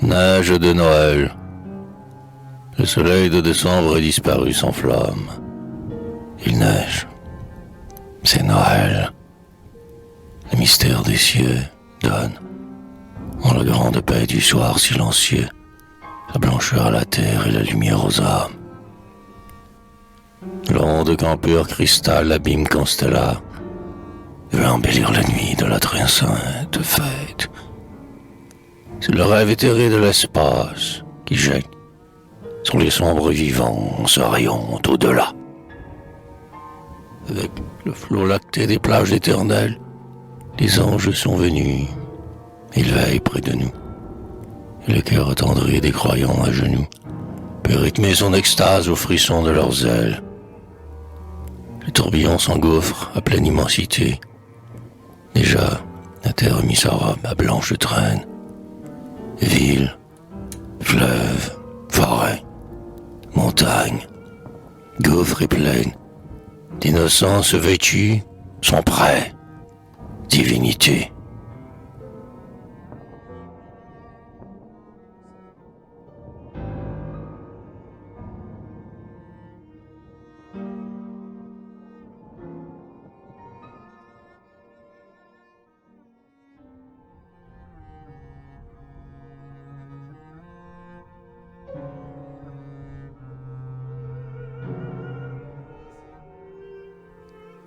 Neige de Noël. Le soleil de décembre est disparu sans flamme. Il neige. C'est Noël. Le mystère des cieux donne, en la grande paix du soir silencieux, la blancheur à la terre et la lumière aux âmes. L'onde qu'en pur cristal l'abîme constellar veut embellir la nuit de la très sainte fête. C'est le rêve éthéré de l'espace qui jette sur les sombres vivants en se rayant au-delà. Avec le flot lacté des plages éternelles, les anges sont venus, ils veillent près de nous. Et le cœur attendri des croyants à genoux peut rythmer son extase au frisson de leurs ailes. Le tourbillon s'engouffre à pleine immensité. Déjà, la terre mit sa robe à blanche traîne. Ville, fleuve, forêt, montagne, gouffre et plaine, d'innocence vêtus sont prêts, divinité.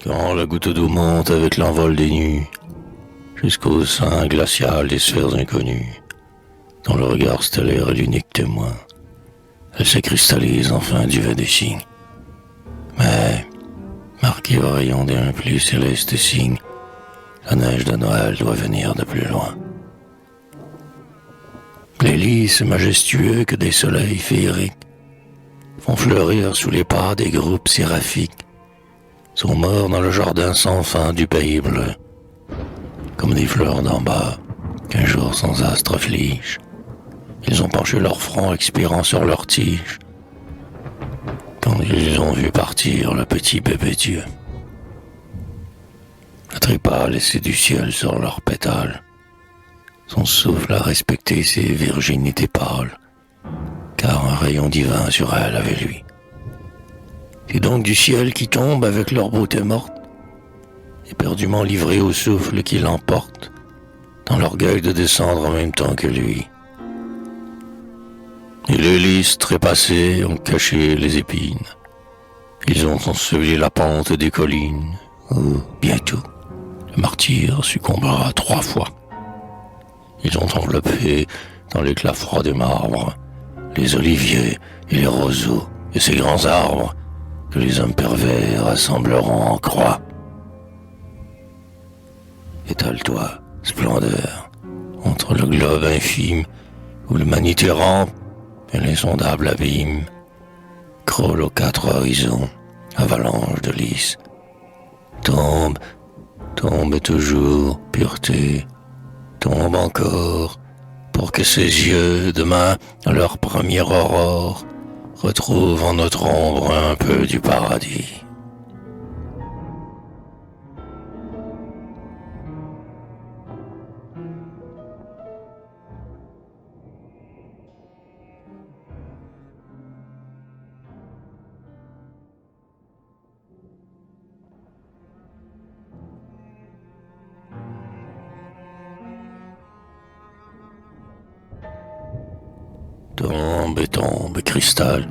Quand la goutte d'eau monte avec l'envol des nues, jusqu'au sein glacial des sphères inconnues, dans le regard stellaire et l'unique témoin, elle se cristallise enfin du vœu des signes. Mais, marquée au rayon d'un plus céleste signe, la neige de Noël doit venir de plus loin. Les lys majestueux que des soleils féeriques font fleurir sous les pas des groupes séraphiques sont morts dans le jardin sans fin du pays bleu, comme des fleurs d'en bas qu'un jour sans astre afflige. Ils ont penché leur front expirant sur leurs tiges quand ils ont vu partir le petit bébé Dieu. Le trépas laissé du ciel sur leurs pétales, son souffle a respecté ses virginités pâles, car un rayon divin sur elle avait lui. C'est donc du ciel qui tombe avec leur beauté morte, éperdument livrés au souffle qui l'emporte, dans l'orgueil de descendre en même temps que lui. Et les lys trépassés ont caché les épines. Ils ont enseveli la pente des collines, où, bientôt, le martyr succombera 3 fois. Ils ont enveloppé, dans l'éclat froid des marbres, les oliviers et les roseaux et ces grands arbres que les hommes pervers assembleront en croix. Étale-toi, splendeur, entre le globe infime où l'humanité rampe et l'insondable abîme, crôle aux 4 horizons, avalanche de lys. Tombe, tombe toujours, pureté, tombe encore, pour que ses yeux, demain, à leur première aurore, retrouvent en notre ombre un peu du paradis. Tombe et tombe, cristal,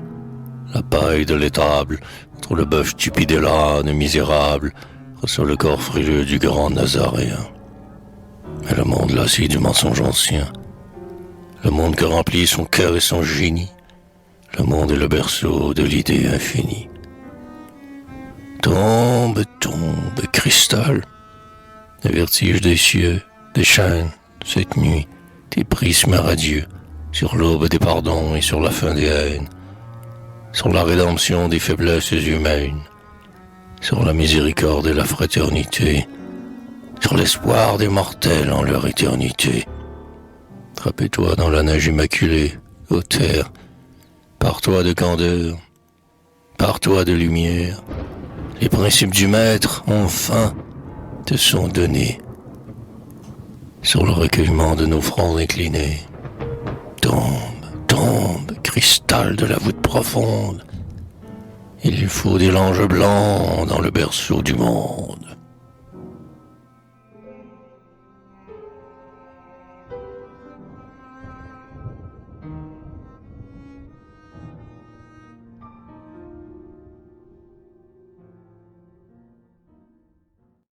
la paille de l'étable, entre le bœuf stupide et l'âne misérable, reçoit le corps frileux du grand Nazaréen. Mais le monde lassé du mensonge ancien, le monde que remplit son cœur et son génie, le monde est le berceau de l'idée infinie. Tombe, tombe, cristal, le vertige des cieux, déchaîne, cette nuit, tes prismes radieux, sur l'aube des pardons et sur la fin des haines, sur la rédemption des faiblesses humaines, sur la miséricorde et la fraternité, sur l'espoir des mortels en leur éternité. Trapez-toi dans la neige immaculée, ô terre, pars-toi de candeur, pars-toi de lumière. Les principes du maître, enfin, te sont donnés sur le recueillement de nos fronts inclinés. tombe, cristal de la voûte profonde. Il faut des langes blancs dans le berceau du monde.